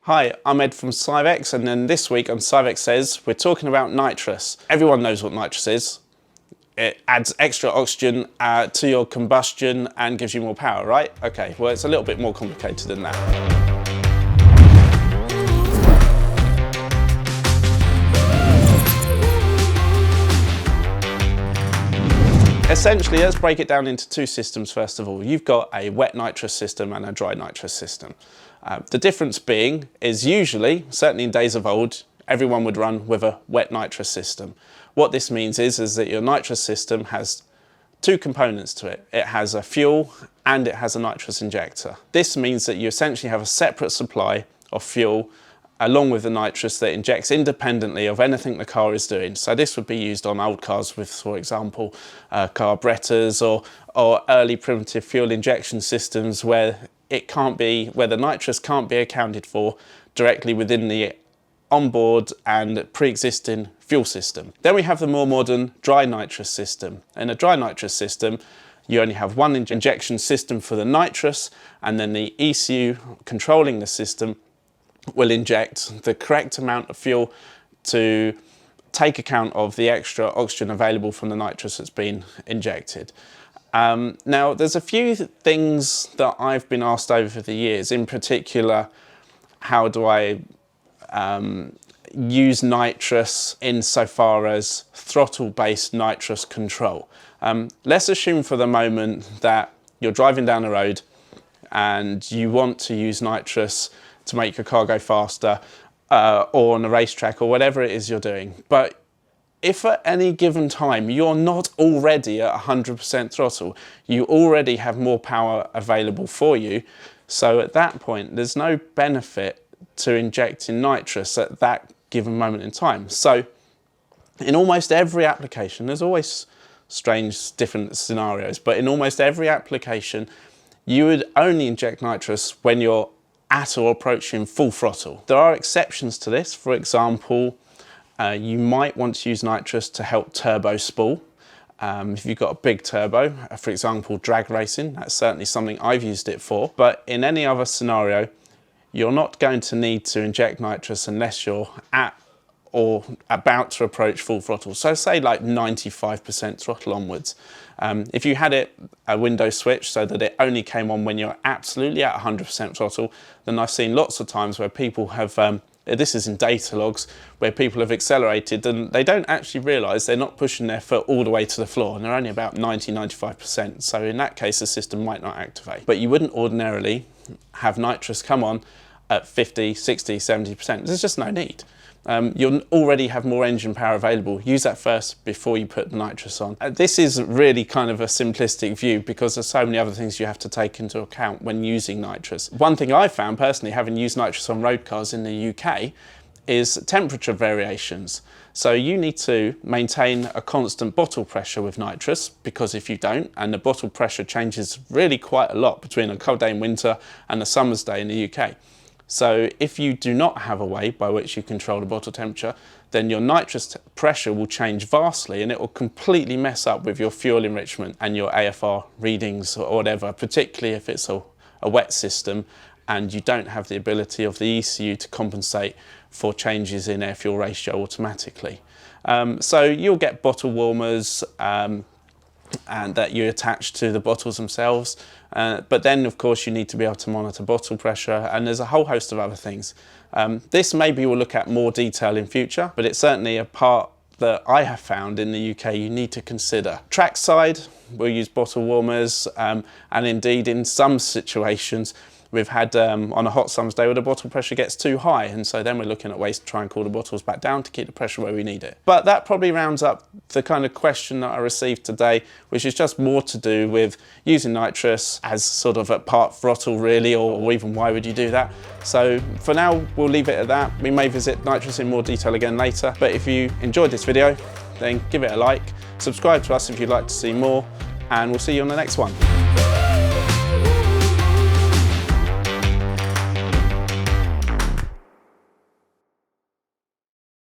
Hi, I'm Ed from Syvecs, and then this week on Syvecs Says, we're talking about nitrous. Everyone knows what nitrous is. It adds extra oxygen to your combustion and gives you more power, right? Okay, well, it's a little bit more complicated than that. Essentially, let's break it down into two systems first of all. You've got a wet nitrous system and a dry nitrous system. The difference being is usually, certainly in days of old, everyone would run with a wet nitrous system. What this means is that your nitrous system has two components to it. It has a fuel and it has a nitrous injector. This means that you essentially have a separate supply of fuel along with the nitrous that injects independently of anything the car is doing. So this would be used on old cars with, for example, carburetors or early primitive fuel injection systems where the nitrous can't be accounted for directly within the onboard and pre-existing fuel system. Then we have the more modern dry nitrous system. In a dry nitrous system, you only have one injection system for the nitrous, and then the ECU controlling the system will inject the correct amount of fuel to take account of the extra oxygen available from the nitrous that's been injected. Now, there's a few things that I've been asked over the years, in particular, how do I use nitrous insofar as throttle-based nitrous control? Let's assume for the moment that you're driving down the road and you want to use nitrous to make your car go faster or on a racetrack or whatever it is you're doing. But if at any given time you're not already at 100% throttle, you already have more power available for you. So at that point, there's no benefit to injecting nitrous at that given moment in time. So in almost every application, there's always strange different scenarios, but in almost every application, you would only inject nitrous when you're at or approaching full throttle. There are exceptions to this. For example, you might want to use nitrous to help turbo spool. If you've got a big turbo, for example, drag racing, that's certainly something I've used it for. But in any other scenario, you're not going to need to inject nitrous unless you're at or about to approach full throttle. So say like 95% throttle onwards. If you had a window switch so that it only came on when you're absolutely at 100% throttle, then I've seen lots of times where people have, this is in data logs, where people have accelerated and they don't actually realise they're not pushing their foot all the way to the floor and they're only about 90–95%. So in that case, the system might not activate. But you wouldn't ordinarily have nitrous come on at 50, 60, 70%. There's just no need. You'll already have more engine power available. Use that first before you put the nitrous on. This is really kind of a simplistic view because there's so many other things you have to take into account when using nitrous. One thing I found personally, having used nitrous on road cars in the UK, is temperature variations. So you need to maintain a constant bottle pressure with nitrous, because if you don't, and the bottle pressure changes really quite a lot between a cold day in winter and a summer's day in the UK. So if you do not have a way by which you control the bottle temperature, then your nitrous pressure will change vastly and it will completely mess up with your fuel enrichment and your AFR readings or whatever, particularly if it's a wet system and you don't have the ability of the ECU to compensate for changes in air-fuel ratio automatically. So you'll get bottle warmers and that you attach to the bottles themselves. But then, of course, you need to be able to monitor bottle pressure, and there's a whole host of other things. This maybe we'll look at more detail in future, but it's certainly a part that I have found in the UK you need to consider. Trackside, we'll use bottle warmers, and indeed in some situations, we've had on a hot summer's day where the bottle pressure gets too high, and so then we're looking at ways to try and cool the bottles back down to keep the pressure where we need it. But that probably rounds up the kind of question that I received today, which is just more to do with using nitrous as sort of at part throttle really, or even why would you do that? So for now, we'll leave it at that. We may visit nitrous in more detail again later, but if you enjoyed this video, then give it a like, subscribe to us if you'd like to see more, and we'll see you on the next one.